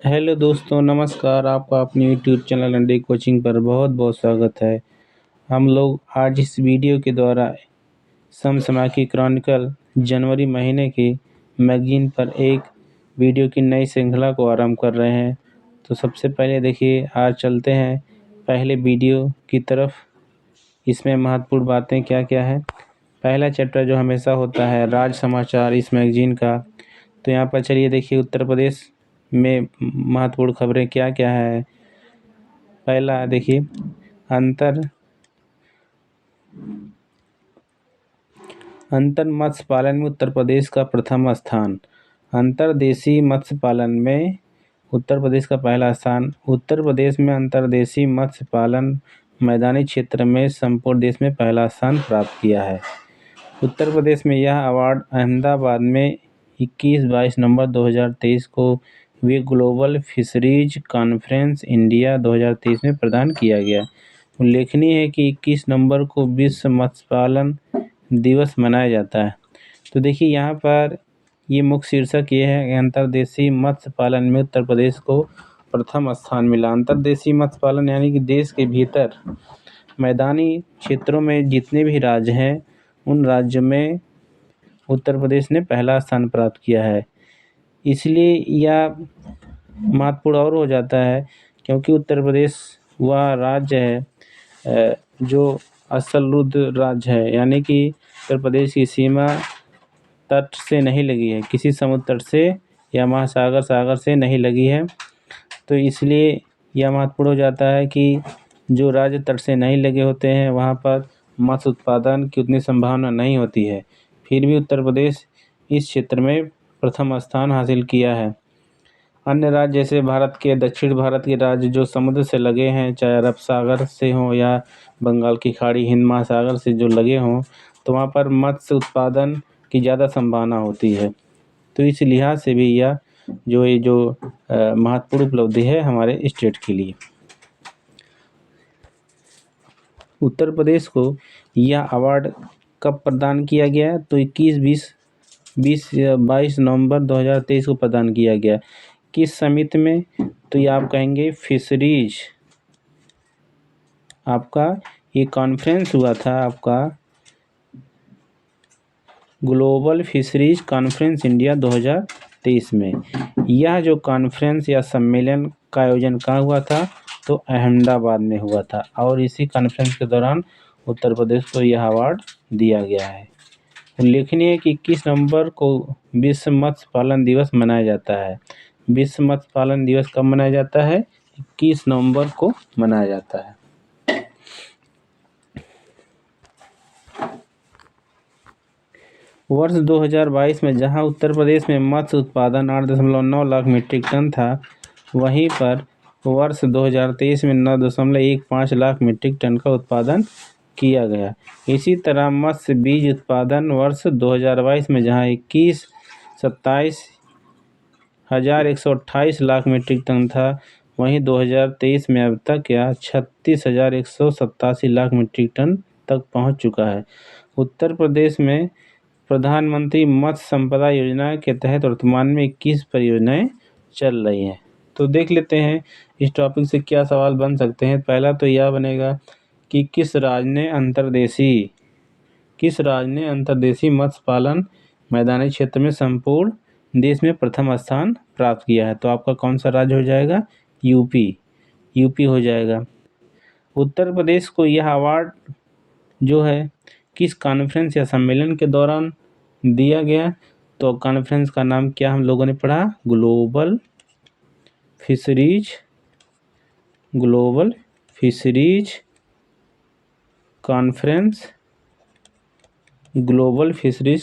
Hello दोस्तों, नमस्कार। आपका अपने यूट्यूब चैनल अंडे कोचिंग पर बहुत बहुत स्वागत है। हम लोग आज इस वीडियो के द्वारा समसमाकी क्रॉनिकल जनवरी महीने की मैगजीन पर एक वीडियो की नई श्रृंखला को आरंभ कर रहे हैं। तो सबसे पहले देखिए, आज चलते हैं पहले वीडियो की तरफ। इसमें महत्वपूर्ण बातें क्या क्या है। पहला चैप्टर जो हमेशा होता है राज्य समाचार इस मैगजीन का। तो यहाँ पर चलिए देखिए, उत्तर प्रदेश में महत्वपूर्ण खबरें क्या क्या है। पहला देखिए, अंतर अंतर मत्स्य पालन में उत्तर प्रदेश का प्रथम स्थान। अंतर्देशीय मत्स्य पालन में उत्तर प्रदेश का पहला स्थान। उत्तर प्रदेश में अंतर्देशीय मत्स्य पालन मैदानी क्षेत्र में संपूर्ण देश में पहला स्थान प्राप्त किया है। उत्तर प्रदेश में यह अवार्ड अहमदाबाद में 21-22 नवंबर 2023 को वे ग्लोबल फिशरीज कॉन्फ्रेंस इंडिया 2023 में प्रदान किया गया। उल्लेखनीय है कि 21 नवंबर को विश्व मत्स्य पालन दिवस मनाया जाता है। तो देखिए, यहाँ पर ये मुख्य शीर्षक ये है कि अंतर्देशीय मत्स्य पालन में उत्तर प्रदेश को प्रथम स्थान मिला। अंतर्देशीय मत्स्य पालन यानी कि देश के भीतर मैदानी क्षेत्रों में जितने भी राज्य हैं, उन राज्यों में उत्तर प्रदेश ने पहला स्थान प्राप्त किया है। इसलिए यह महत्वपूर्ण और हो जाता है क्योंकि उत्तर प्रदेश वह राज्य है जो असलरुद्ध राज्य है, यानी कि उत्तर प्रदेश की सीमा तट से नहीं लगी है, किसी समुद्र तट से या सागर से नहीं लगी है। तो इसलिए यह महत्वपूर्ण हो जाता है कि जो राज्य तट से नहीं लगे होते हैं वहाँ पर मत्स्य उत्पादन की उतनी संभावना नहीं होती है। फिर भी उत्तर प्रदेश इस क्षेत्र में प्रथम स्थान हासिल किया है। अन्य राज्य जैसे भारत के दक्षिण भारत के राज्य जो समुद्र से लगे हैं, चाहे अरब सागर से हों या बंगाल की खाड़ी हिंद महासागर से जो लगे हों, तो वहाँ पर मत्स्य उत्पादन की ज़्यादा संभावना होती है। तो इस लिहाज से भी यह जो महत्वपूर्ण उपलब्धि है हमारे स्टेट के लिए। उत्तर प्रदेश को यह अवार्ड कब प्रदान किया गया है? तो 22 नवंबर 2023 को प्रदान किया गया। किस समिति में? तो ये आप कहेंगे फिशरीज, आपका ये कॉन्फ्रेंस हुआ था आपका ग्लोबल फिशरीज कॉन्फ्रेंस इंडिया 2023 में। यह जो कॉन्फ्रेंस या सम्मेलन का आयोजन कहाँ हुआ था? तो अहमदाबाद में हुआ था। और इसी कॉन्फ्रेंस के दौरान उत्तर प्रदेश को यह अवार्ड दिया गया है। उल्लेखनीय है कि 21 नवंबर को विश्व मत्स्य पालन दिवस मनाया जाता है। विश्व मत्स्य पालन दिवस कब मनाया जाता है? 21 नवंबर को मनाया जाता है। वर्ष 2022 में जहां उत्तर प्रदेश में मत्स्य उत्पादन 8.9 लाख मीट्रिक टन था, वहीं पर वर्ष 2023 में 9.15 लाख मीट्रिक टन का उत्पादन किया गया। इसी तरह मत्स्य बीज उत्पादन वर्ष 2022 में जहां 27,128 लाख मीट्रिक टन था, वहीं 2023 में अब तक 36,187 लाख मीट्रिक टन तक पहुंच चुका है। उत्तर प्रदेश में प्रधानमंत्री मत्स्य संपदा योजना के तहत वर्तमान में 21 परियोजनाएं चल रही हैं। तो देख लेते हैं इस टॉपिक से क्या सवाल बन सकते हैं। पहला तो यह बनेगा कि किस राज्य ने अंतर्देशीय मत्स्य पालन मैदानी क्षेत्र में संपूर्ण देश में प्रथम स्थान प्राप्त किया है? तो आपका कौन सा राज्य हो जाएगा? यूपी हो जाएगा। उत्तर प्रदेश को यह अवार्ड जो है किस कॉन्फ्रेंस या सम्मेलन के दौरान दिया गया? तो कॉन्फ्रेंस का नाम क्या हम लोगों ने पढ़ा? Global fisheries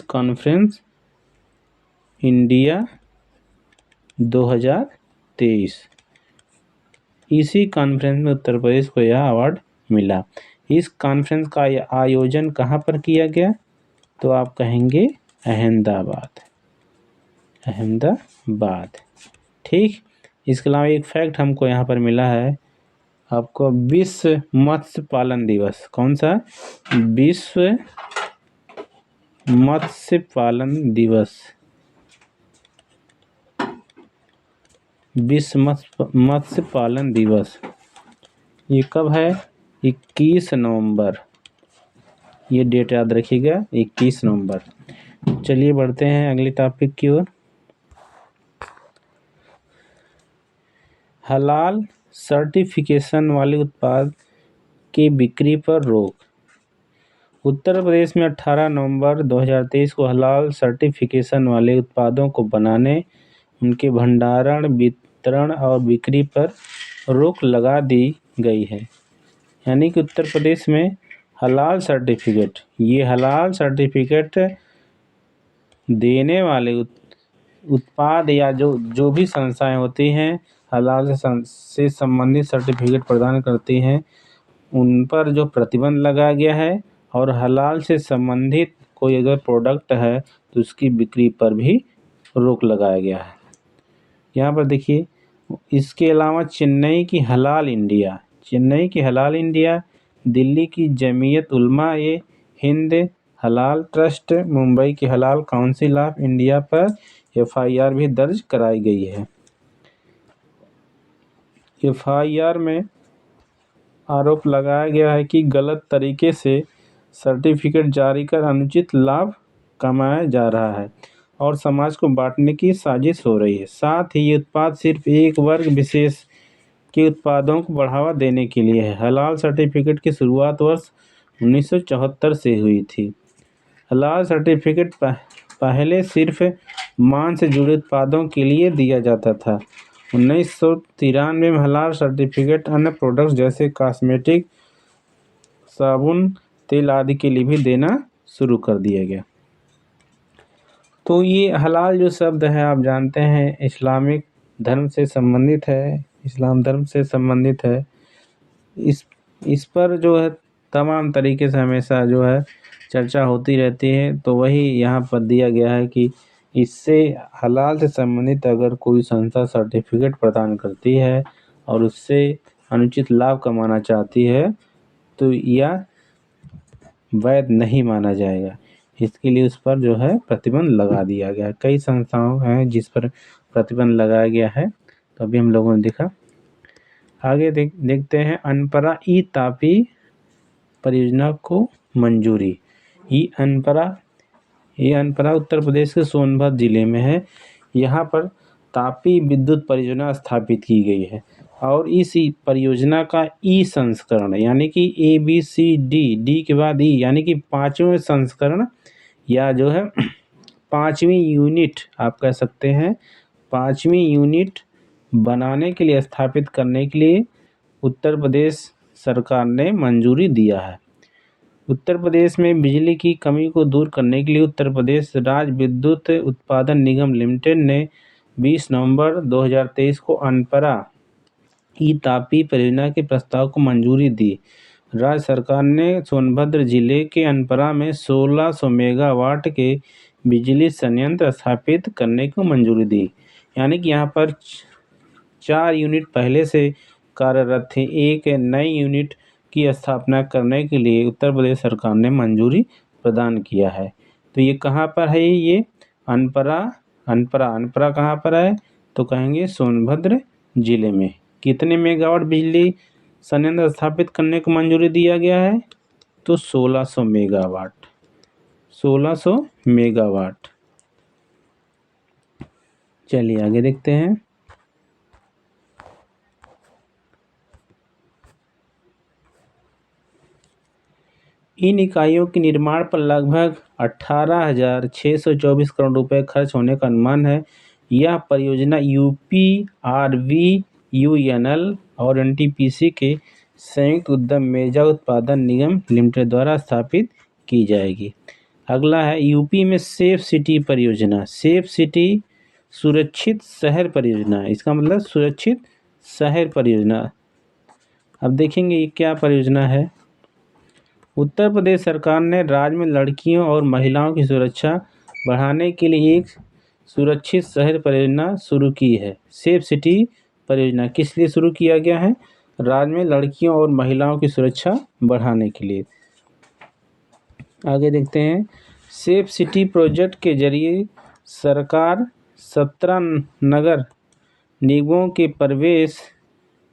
conference India 2023। इसी कॉन्फ्रेंस में उत्तर प्रदेश को यह अवार्ड मिला। इस कॉन्फ्रेंस का आयोजन कहाँ पर किया गया? तो आप कहेंगे अहमदाबाद। ठीक। इसके अलावा एक फैक्ट हमको यहाँ पर मिला है आपको, विश्व मत्स्य पालन दिवस। कौन सा? विश्व मत्स्य पालन दिवस विश्व मत्स्य पालन दिवस ये कब है? 21 नवंबर। ये डेट याद रखिएगा, 21 नवंबर। चलिए बढ़ते हैं अगले टॉपिक की ओर। हलाल सर्टिफिकेशन वाले उत्पाद की बिक्री पर रोक। उत्तर प्रदेश में 18 नवंबर 2023 को हलाल सर्टिफिकेशन वाले उत्पादों को बनाने, उनके भंडारण, वितरण और बिक्री पर रोक लगा दी गई है। यानी कि उत्तर प्रदेश में हलाल सर्टिफिकेट देने वाले उत्पाद या जो भी संस्थाएं होती हैं हलाल से संबंधित सर्टिफिकेट प्रदान करती हैं, उन पर जो प्रतिबंध लगाया गया है और हलाल से संबंधित कोई अगर प्रोडक्ट है तो उसकी बिक्री पर भी रोक लगाया गया है। यहाँ पर देखिए, इसके अलावा चेन्नई की हलाल इंडिया, दिल्ली की जमीयत उलमा ए हिंद हलाल ट्रस्ट, मुंबई की हलाल काउंसिल ऑफ इंडिया पर FIR भी दर्ज कराई गई है। FIR में आरोप लगाया गया है कि गलत तरीके से सर्टिफिकेट जारी कर अनुचित लाभ कमाया जा रहा है और समाज को बांटने की साजिश हो रही है। साथ ही ये उत्पाद सिर्फ एक वर्ग विशेष के उत्पादों को बढ़ावा देने के लिए है। हलाल सर्टिफिकेट की शुरुआत वर्ष 1974 से हुई थी। हलाल सर्टिफिकेट पहले सिर्फ मांस से जुड़े उत्पादों के लिए दिया जाता था। 1993 में हलाल सर्टिफिकेट अन्य प्रोडक्ट्स जैसे कॉस्मेटिक, साबुन, तेल आदि के लिए भी देना शुरू कर दिया गया। तो ये हलाल जो शब्द है आप जानते हैं इस्लामिक धर्म से संबंधित है, इस्लाम धर्म से संबंधित है। इस पर जो है तमाम तरीके से हमेशा जो है चर्चा होती रहती है। तो वही यहाँ पर दिया गया है कि इससे हलाल से संबंधित अगर कोई संस्था सर्टिफिकेट प्रदान करती है और उससे अनुचित लाभ कमाना चाहती है तो यह वैध नहीं माना जाएगा। इसके लिए उस पर जो है प्रतिबंध लगा दिया गया है। कई संस्थाओं हैं जिस पर प्रतिबंध लगाया गया है, तो अभी हम लोगों ने देखा। आगे देखते हैं अनपरा ई तापी परियोजना को मंजूरी। ये अनपरा उत्तर प्रदेश के सोनभद्र जिले में है। यहाँ पर तापी विद्युत परियोजना स्थापित की गई है और इस परियोजना का ई संस्करण यानी कि ABCD के बाद ई यानी कि 5वें संस्करण या जो है 5वीं यूनिट आप कह सकते हैं, 5वीं यूनिट बनाने के लिए, स्थापित करने के लिए उत्तर प्रदेश सरकार ने मंजूरी दिया है। उत्तर प्रदेश में बिजली की कमी को दूर करने के लिए उत्तर प्रदेश राज्य विद्युत उत्पादन निगम लिमिटेड ने 20 नवंबर 2023 को अनपरा ई तापी परियोजना के प्रस्ताव को मंजूरी दी। राज्य सरकार ने सोनभद्र जिले के अनपरा में 1600 मेगावाट के बिजली संयंत्र स्थापित करने को मंजूरी दी। यानी कि यहाँ पर 4 यूनिट पहले से कार्यरत थे। एक नई यूनिट की स्थापना करने के लिए उत्तर प्रदेश सरकार ने मंजूरी प्रदान किया है। तो ये कहाँ पर है? ये अनपरा कहाँ पर है? तो कहेंगे सोनभद्र जिले में। कितने मेगावाट बिजली संयंत्र स्थापित करने को मंजूरी दिया गया है? तो 1600 मेगावाट। चलिए आगे देखते हैं। इन इकाइयों के निर्माण पर लगभग 18,624 करोड़ रुपए खर्च होने का अनुमान है। यह परियोजना UPRVUNL और NTPC के संयुक्त उद्यम मेजा उत्पादन निगम लिमिटेड द्वारा स्थापित की जाएगी। अगला है यूपी में सेफ सिटी परियोजना। सेफ सिटी सुरक्षित शहर परियोजना, इसका मतलब सुरक्षित शहर परियोजना। अब देखेंगे ये क्या परियोजना है। उत्तर प्रदेश सरकार ने राज्य में लड़कियों और महिलाओं की सुरक्षा बढ़ाने के लिए एक सुरक्षित शहर परियोजना शुरू की है। सेफ सिटी परियोजना किस लिए शुरू किया गया है? राज्य में लड़कियों और महिलाओं की सुरक्षा बढ़ाने के लिए। आगे देखते हैं। सेफ सिटी प्रोजेक्ट के जरिए सरकार 17 नगर निगमों के प्रवेश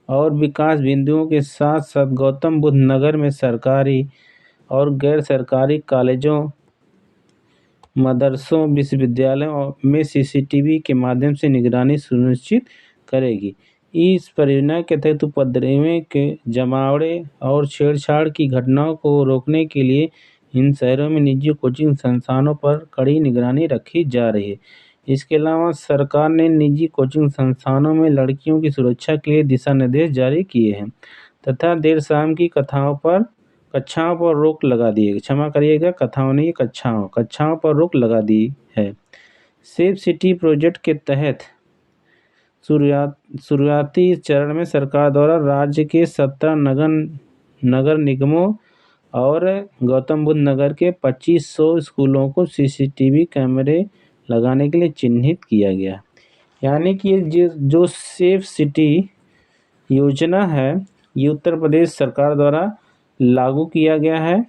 और विकास बिंदुओं के साथ साथ गौतम बुद्ध नगर में सरकारी और गैर सरकारी कॉलेजों, मदरसों, विश्वविद्यालयों में सीसीटीवी के माध्यम से निगरानी सुनिश्चित करेगी। इस परियोजना के तहत उपद्रवियों के जमावड़े और छेड़छाड़ की घटनाओं को रोकने के लिए इन शहरों में निजी कोचिंग संस्थानों पर कड़ी निगरानी रखी जा रही है। इसके अलावा सरकार ने निजी कोचिंग संस्थानों में लड़कियों की सुरक्षा के लिए दिशा निर्देश जारी किए हैं तथा देर शाम की कक्षाओं पर रोक लगा दी है। क्षमा करिएगा, कथाओं नहीं, कक्षाओं पर रोक लगा दी है। सेफ सिटी प्रोजेक्ट के तहत शुरुआती चरण में सरकार द्वारा राज्य के 17 नगर निगमों और गौतम बुद्ध नगर के 2500 स्कूलों को सीसीटीवी कैमरे लगाने के लिए चिन्हित किया गया। यानी कि ये जो सेफ सिटी योजना है, ये उत्तर प्रदेश सरकार द्वारा लागू किया गया है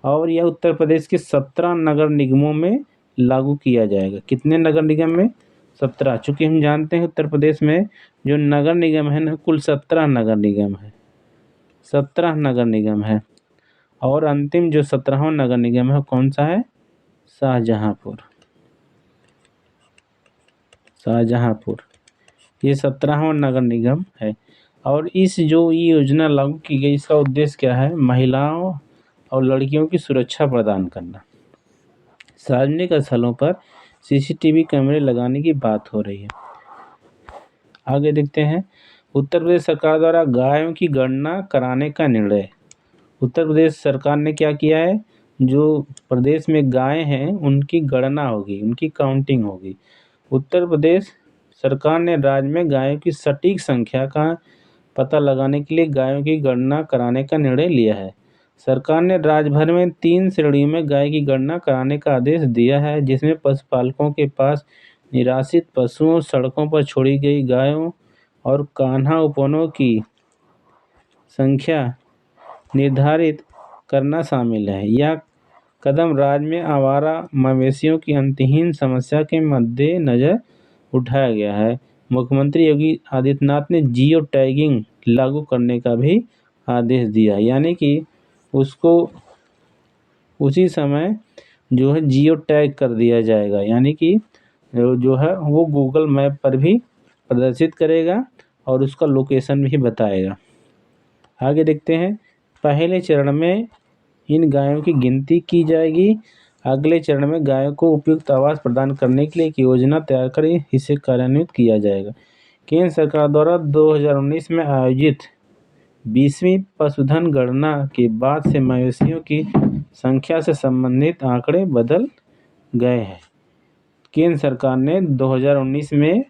और यह उत्तर प्रदेश के 17 नगर निगमों में लागू किया जाएगा। कितने नगर निगम में? 17। चूँकि हम जानते हैं उत्तर प्रदेश में जो नगर निगम है ना, कुल 17 नगर निगम है। 17 नगर निगम है और अंतिम जो 17वां नगर निगम है कौन सा है? शाहजहाँपुर। ये 17वां नगर निगम है। और इस जो ये योजना लागू की गई, इसका उद्देश्य क्या है? महिलाओं और लड़कियों की सुरक्षा प्रदान करना। सार्वजनिक स्थलों पर सीसीटीवी कैमरे लगाने की बात हो रही है। आगे देखते हैं, उत्तर प्रदेश सरकार द्वारा गायों की गणना कराने का निर्णय। उत्तर प्रदेश सरकार ने क्या किया है? जो प्रदेश में गायें हैं उनकी गणना होगी, उनकी काउंटिंग होगी। उत्तर प्रदेश सरकार ने राज्य में गायों की सटीक संख्या का पता लगाने के लिए गायों की गणना कराने का निर्णय लिया है। सरकार ने राज्य भर में 3 श्रेणियों में गाय की गणना कराने का आदेश दिया है, जिसमें पशुपालकों के पास निराश्रित पशुओं, सड़कों पर छोड़ी गई गायों और कान्हा उपवनों की संख्या निर्धारित करना शामिल है। यह कदम राज्य में आवारा मवेशियों की अंतहीन समस्या के मद्देनजर उठाया गया है। मुख्यमंत्री योगी आदित्यनाथ ने जियो टैगिंग लागू करने का भी आदेश दिया, यानी कि उसको उसी समय जो है जियो टैग कर दिया जाएगा, यानी कि जो है वो गूगल मैप पर भी प्रदर्शित करेगा और उसका लोकेशन भी बताएगा। आगे देखते हैं, पहले चरण में इन गायों की गिनती की जाएगी। अगले चरण में गायों को उपयुक्त आवास प्रदान करने के लिए एक योजना तैयार कर इसे कार्यान्वित किया जाएगा। केंद्र सरकार द्वारा 2019 में आयोजित 20वीं पशुधन गणना के बाद से मवेशियों की संख्या से संबंधित आंकड़े बदल गए हैं। केंद्र सरकार ने 2019 में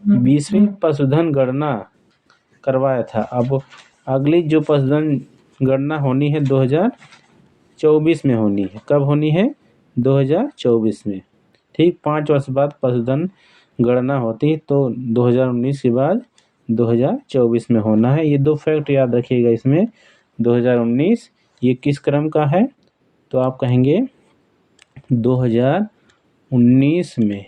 20वीं पशुधन गणना करवाया था। अब अगली जो पशुधन गणना होनी है 2024 में होनी है। कब होनी है? 2024 में। ठीक 5 वर्ष बाद पशुधन गणना होती है, तो 2019 के बाद 2024 में होना है। ये 2 फैक्ट याद रखिएगा इसमें। 2019 ये किस क्रम का है? तो आप कहेंगे 2019 में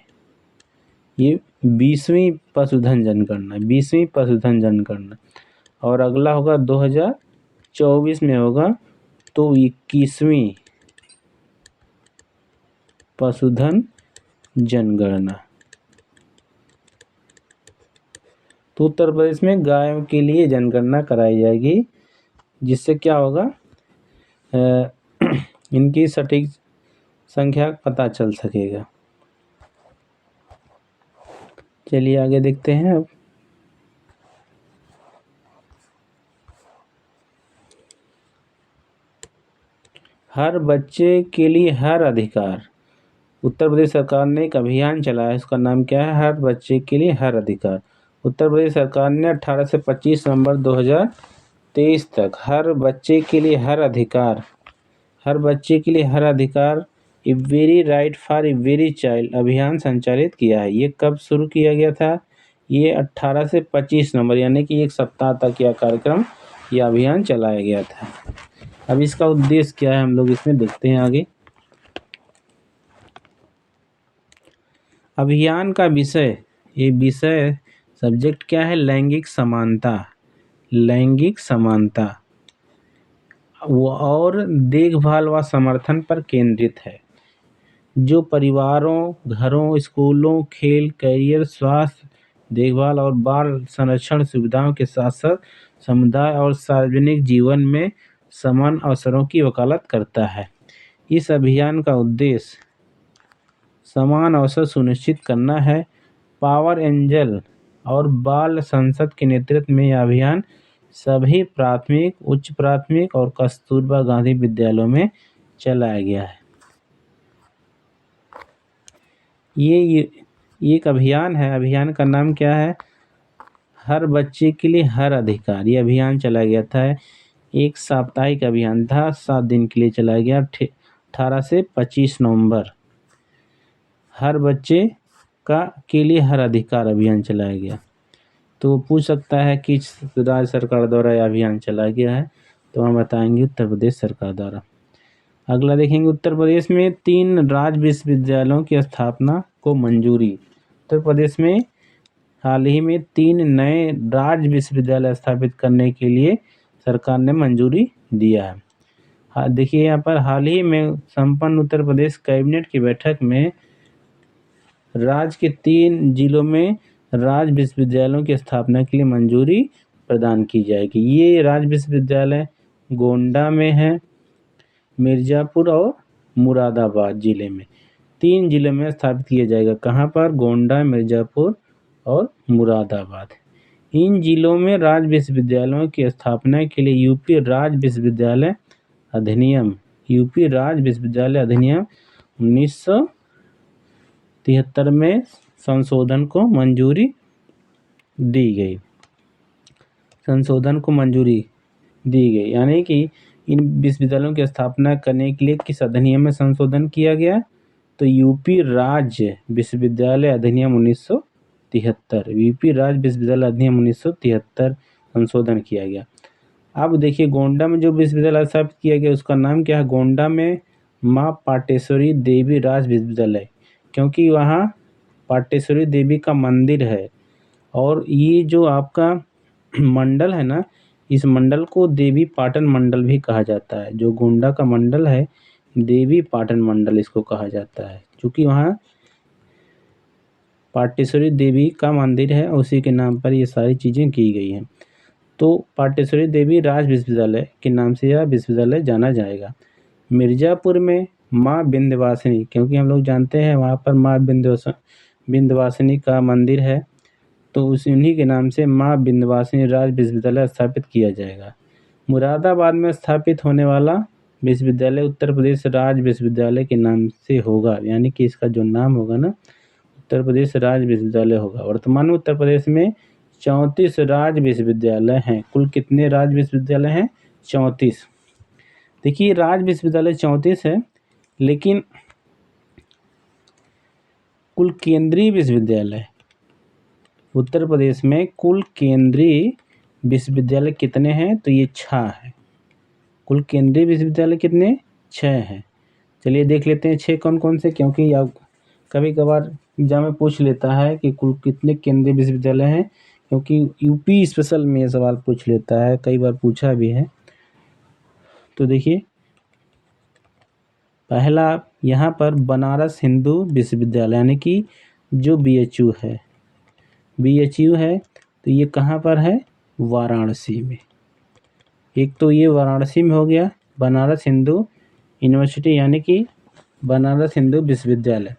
ये 20वीं पशुधन जनगणना, 20वीं पशुधन जनगणना। और अगला होगा 2024 में होगा तो 21वीं पशुधन जनगणना। तो उत्तर प्रदेश में गायों के लिए जनगणना कराई जाएगी, जिससे क्या होगा, इनकी सटीक संख्या पता चल सकेगा। चलिए आगे देखते हैं अब। हर बच्चे के लिए हर अधिकार। उत्तर प्रदेश सरकार ने एक अभियान चलाया, इसका नाम क्या है? हर बच्चे के लिए हर अधिकार। उत्तर प्रदेश सरकार ने 18 से 25 नवंबर 2023 तक हर बच्चे के लिए हर अधिकार, हर बच्चे के लिए हर अधिकार every right for every child अभियान संचालित किया है। ये कब शुरू किया गया था? ये 18 से 25 नवंबर, यानी कि एक सप्ताह तक यह कार्यक्रम, यह अभियान चलाया गया था। अब इसका उद्देश्य क्या है हम लोग इसमें देखते हैं आगे। अभियान का विषय सब्जेक्ट क्या है? लैंगिक समानता, लैंगिक समानता और देखभाल व समर्थन पर केंद्रित है, जो परिवारों, घरों, स्कूलों, खेल, करियर, स्वास्थ्य देखभाल और बाल संरक्षण सुविधाओं के साथ साथ समुदाय और सार्वजनिक जीवन में समान अवसरों की वकालत करता है। इस अभियान का उद्देश्य समान अवसर सुनिश्चित करना है। पावर एंजल और बाल संसद के नेतृत्व में यह अभियान सभी प्राथमिक, उच्च प्राथमिक और कस्तूरबा गांधी विद्यालयों में चलाया गया है। ये एक अभियान है। अभियान का नाम क्या है? हर बच्चे के लिए हर अधिकार। ये अभियान चलाया गया था, एक साप्ताहिक अभियान था, 7 दिन के लिए चलाया गया, 18 से 25 नवंबर। हर बच्चे के लिए हर अधिकार अभियान चलाया गया। तो पूछ सकता है कि राज्य सरकार द्वारा यह अभियान चलाया गया है, तो हम बताएंगे उत्तर प्रदेश सरकार द्वारा। अगला देखेंगे, उत्तर प्रदेश में 3 राज्य विश्वविद्यालयों की स्थापना को मंजूरी। उत्तर प्रदेश में हाल ही में 3 नए राज्य विश्वविद्यालय स्थापित करने के लिए सरकार ने मंजूरी दिया है। हाँ, देखिए यहाँ पर हाल ही में संपन्न उत्तर प्रदेश कैबिनेट की बैठक में राज्य के 3 जिलों में राज्य विश्वविद्यालयों की स्थापना के लिए मंजूरी प्रदान की जाएगी। ये राज्य विश्वविद्यालय गोंडा में है, मिर्ज़ापुर और मुरादाबाद जिले में, 3 जिलों में स्थापित किया जाएगा। कहाँ पर? गोंडा, मिर्ज़ापुर और मुरादाबाद। इन जिलों में राज्य विश्वविद्यालयों की स्थापना के लिए यूपी राज्य विश्वविद्यालय अधिनियम 1973 में संशोधन को मंजूरी दी गई। यानी कि इन विश्वविद्यालयों की स्थापना करने के लिए किस अधिनियम में संशोधन किया गया? तो यूपी राज्य विश्वविद्यालय अधिनियम 1973, यूपी राज्य विश्वविद्यालय अधिनियम 1973 संशोधन किया गया। अब देखिए, गोंडा में जो विश्वविद्यालय स्थापित किया गया उसका नाम क्या है? गोंडा में माँ पाटेश्वरी देवी राज्य विश्वविद्यालय, क्योंकि वहाँ पाटेश्वरी देवी का मंदिर है। और ये जो आपका मंडल है ना, इस मंडल को देवी पाटन मंडल भी कहा जाता है। जो गोंडा का मंडल है, देवी पाटन मंडल इसको कहा जाता है, क्योंकि वहाँ पाटेश्वरी देवी का मंदिर है, उसी के नाम पर ये सारी चीज़ें की गई हैं। तो पाटेश्वरी देवी राज्य विश्वविद्यालय के नाम से यह विश्वविद्यालय जाना जाएगा। मिर्ज़ापुर में माँ विंध्यवासिनी, क्योंकि हम लोग जानते हैं वहाँ पर माँ विंध्यवासिनी का मंदिर है, तो उन्हीं के नाम से माँ विंध्यवासिनी राज्य विश्वविद्यालय स्थापित किया जाएगा। मुरादाबाद में स्थापित होने वाला विश्वविद्यालय उत्तर प्रदेश राज्य विश्वविद्यालय के नाम से होगा, यानी कि इसका जो नाम होगा ना, उत्तर प्रदेश राज्य विश्वविद्यालय होगा। वर्तमान में उत्तर प्रदेश में 34 राज्य विश्वविद्यालय हैं। कुल कितने राज्य विश्वविद्यालय हैं? 34। देखिए, राज्य विश्वविद्यालय 34 है, लेकिन कुल केंद्रीय विश्वविद्यालय उत्तर प्रदेश में कुल केंद्रीय विश्वविद्यालय कितने हैं? तो ये 6 है। कुल केंद्रीय विश्वविद्यालय कितने? 6 हैं। चलिए देख लेते हैं 6 कौन कौन से, क्योंकि अब कभी कभार एग्जाम में पूछ लेता है कि कुल कितने केंद्रीय विश्वविद्यालय हैं, क्योंकि यूपी स्पेशल में ये सवाल पूछ लेता है, कई बार पूछा भी है। तो देखिए, पहला यहाँ पर बनारस हिंदू विश्वविद्यालय, यानी कि जो BHU है, तो ये कहाँ पर है? वाराणसी में। एक तो ये वाराणसी में हो गया बनारस हिंदू यूनिवर्सिटी, यानी कि बनारस हिंदू विश्वविद्यालय।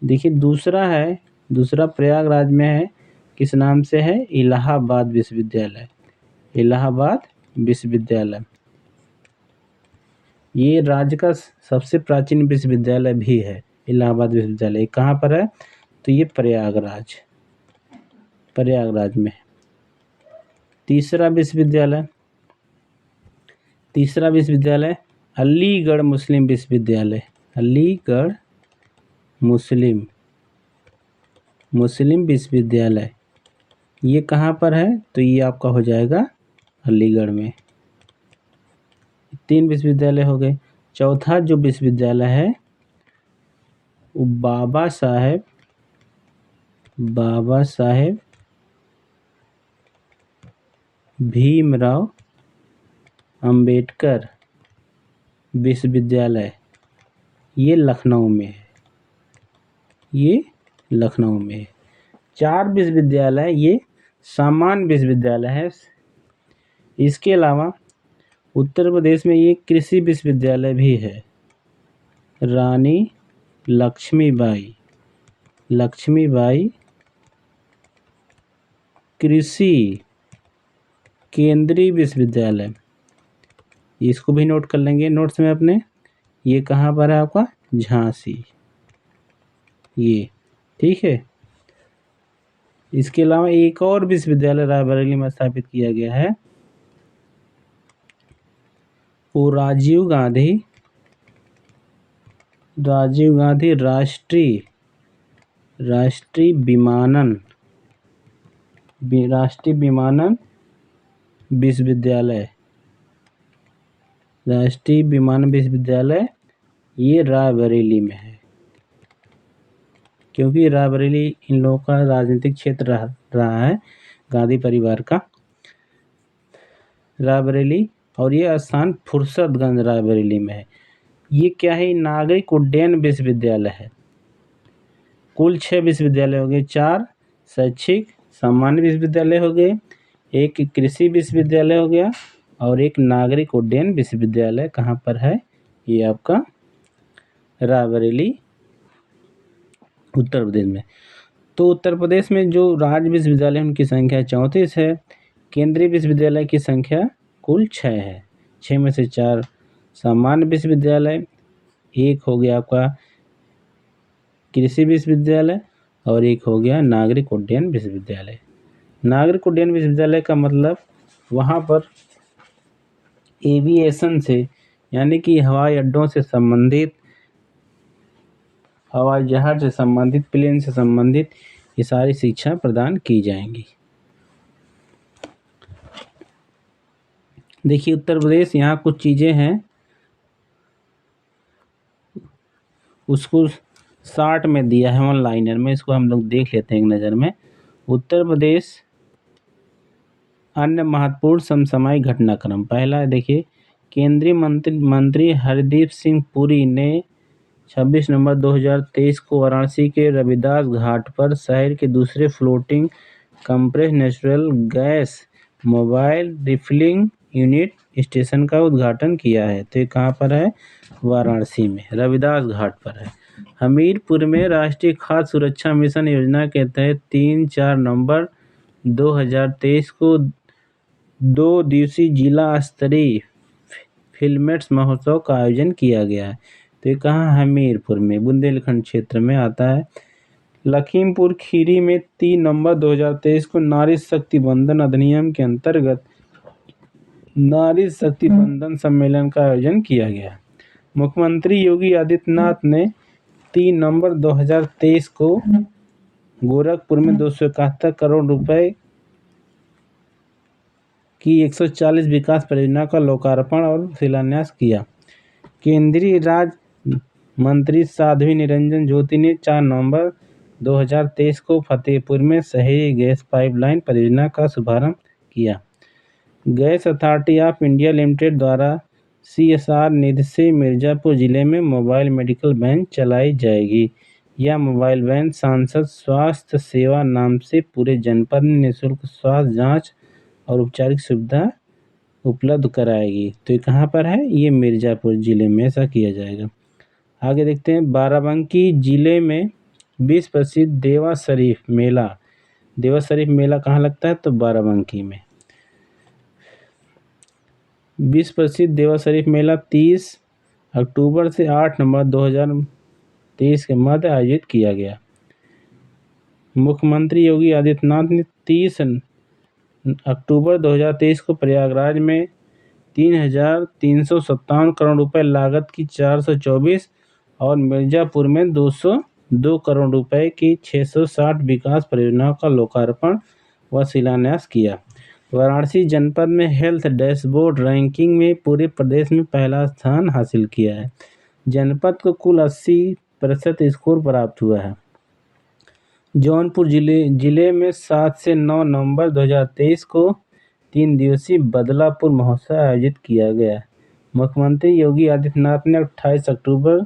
देखिए, दूसरा प्रयागराज में है, किस नाम से है? इलाहाबाद विश्वविद्यालय। इलाहाबाद विश्वविद्यालय ये राज्य का सबसे प्राचीन विश्वविद्यालय भी है। इलाहाबाद विश्वविद्यालय कहाँ पर है? तो ये प्रयागराज में है। तीसरा विश्वविद्यालय अलीगढ़ मुस्लिम विश्वविद्यालय। अलीगढ़ मुस्लिम विश्वविद्यालय ये कहाँ पर है? तो ये आपका हो जाएगा अलीगढ़ में। 3 विश्वविद्यालय हो गए। चौथा जो विश्वविद्यालय है वो बाबा साहेब भीमराव अंबेडकर विश्वविद्यालय, ये लखनऊ में है। ये लखनऊ में है। 4 विश्वविद्यालय ये सामान्य विश्वविद्यालय है। इसके अलावा उत्तर प्रदेश में ये कृषि विश्वविद्यालय भी है। रानी लक्ष्मीबाई कृषि केंद्रीय विश्वविद्यालय, इसको भी नोट कर लेंगे नोट्स में अपने। ये कहाँ पर है आपका? झांसी, ये ठीक है। इसके अलावा एक और विश्वविद्यालय रायबरेली में स्थापित किया गया है, वो राजीव गांधी राष्ट्रीय विमानन विश्वविद्यालय, राष्ट्रीय विमानन विश्वविद्यालय, ये रायबरेली में है। क्योंकि रायबरेली इन लोगों का राजनीतिक क्षेत्र रहा है, गांधी परिवार का रायबरेली, और ये स्थान फुर्सतगंज रायबरेली में है। ये क्या है? नागरिक उड्डयन विश्वविद्यालय है। कुल 6 विश्वविद्यालय हो गए, 4 शैक्षिक सामान्य विश्वविद्यालय हो गए, एक कृषि विश्वविद्यालय हो गया, और एक नागरिक उड्डयन विश्वविद्यालय कहाँ पर है? ये आपका रायबरेली, उत्तर प्रदेश में। तो उत्तर प्रदेश में जो राज्य विश्वविद्यालय उनकी संख्या 34 है। केंद्रीय विश्वविद्यालय की संख्या कुल 6 है। 6 में से 4 सामान्य विश्वविद्यालय, एक हो गया आपका कृषि विश्वविद्यालय, और एक हो गया नागरिक उड्डयन विश्वविद्यालय। नागरिक उड्डयन विश्वविद्यालय का मतलब वहाँ पर एविएशन से, यानी कि हवाई अड्डों से संबंधित, हवाई जहाज से संबंधित, प्लेन से संबंधित ये सारी शिक्षा प्रदान की जाएंगी। देखिए उत्तर प्रदेश, यहाँ कुछ चीज़ें हैं उसको शार्ट में दिया है ऑनलाइनर में, इसको हम लोग देख लेते हैं एक नज़र में। उत्तर प्रदेश अन्य महत्वपूर्ण समसामयिक घटनाक्रम। पहला देखिए, केंद्रीय मंत्री हरदीप सिंह पुरी ने 26 नवंबर 2023 को वाराणसी के रविदास घाट पर शहर के दूसरे floating compressed natural gas mobile refilling unit station का उद्घाटन किया है। तो ये कहाँ पर है? वाराणसी में, रविदास घाट पर है। हमीरपुर में राष्ट्रीय खाद्य सुरक्षा मिशन योजना के तहत 3-4 नवंबर 2023 को 2 दिवसीय जिला स्तरीय फिल्मेट्स महोत्सव का आयोजन किया गया है। तो ये कहाँ? हमीरपुर में, बुंदेलखंड क्षेत्र में आता है। लखीमपुर खीरी में 3 नवंबर 2023 को नारी शक्ति बंधन अधिनियम के अंतर्गत नारी शक्ति बंधन सम्मेलन का आयोजन किया गया। मुख्यमंत्री योगी आदित्यनाथ ने 3 नवंबर 2023 को गोरखपुर में 271 करोड़ रुपए की 140 विकास परियोजना का लोकार्पण और शिलान्यास किया। केंद्रीय राज्य मंत्री साध्वी निरंजन ज्योति ने 4 नवंबर 2023 को फतेहपुर में शहरी गैस पाइपलाइन परियोजना का शुभारंभ किया। Gas authority of India limited द्वारा CSR निधि से मिर्जापुर जिले में मोबाइल मेडिकल वैन चलाई जाएगी। यह मोबाइल वैन सांसद स्वास्थ्य सेवा नाम से पूरे जनपद में निःशुल्क स्वास्थ्य जांच और उपचारिक सुविधा उपलब्ध कराएगी। तो ये कहाँ पर है? ये मिर्जापुर जिले में ऐसा किया जाएगा। आगे देखते हैं, बाराबंकी जिले में विश्व प्रसिद्ध देवा शरीफ मेला कहाँ लगता है? तो बाराबंकी में। विश्व प्रसिद्ध देवा शरीफ मेला 30 अक्टूबर से 8 नवंबर 2023 के मध्य आयोजित किया गया। मुख्यमंत्री योगी आदित्यनाथ ने 30 अक्टूबर 2023 को प्रयागराज में 3,357 करोड़ रुपए लागत की 424 और मिर्जापुर में 202 करोड़ रुपए की 660 विकास परियोजनाओं का लोकार्पण व शिलान्यास किया। वाराणसी जनपद में हेल्थ डैशबोर्ड रैंकिंग में पूरे प्रदेश में पहला स्थान हासिल किया है। जनपद को कुल 80% स्कोर प्राप्त हुआ है। जौनपुर जिले में 7 से 9 नवंबर 2023 को 3 दिवसीय बदलापुर महोत्सव आयोजित किया गया। मुख्यमंत्री योगी आदित्यनाथ ने 28 अक्टूबर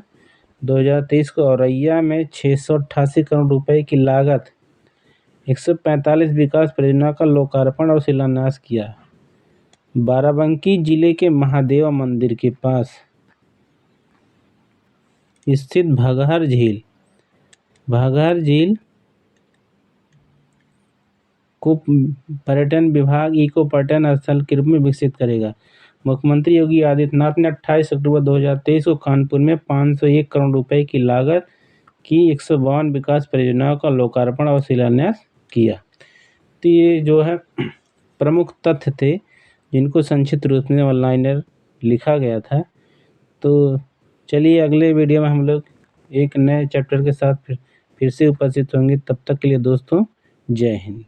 2023 को औरैया में 688 करोड़ रुपए की लागत 145 विकास परियोजनाओं का लोकार्पण और शिलान्यास किया। बाराबंकी जिले के महादेवा मंदिर के पास स्थित भगहर झील को पर्यटन विभाग इको पर्यटन स्थल के रूप में विकसित करेगा। मुख्यमंत्री योगी आदित्यनाथ ने 28 अक्टूबर 2023 को कानपुर में 501 करोड़ रुपए की लागत की 152 विकास परियोजनाओं का लोकार्पण और शिलान्यास किया। तो ये जो है प्रमुख तथ्य थे जिनको संक्षिप्त रूप में ऑनलाइनर लिखा गया था। तो चलिए अगले वीडियो में हम लोग एक नए चैप्टर के साथ फिर से उपस्थित होंगे। तब तक के लिए दोस्तों जय हिंद।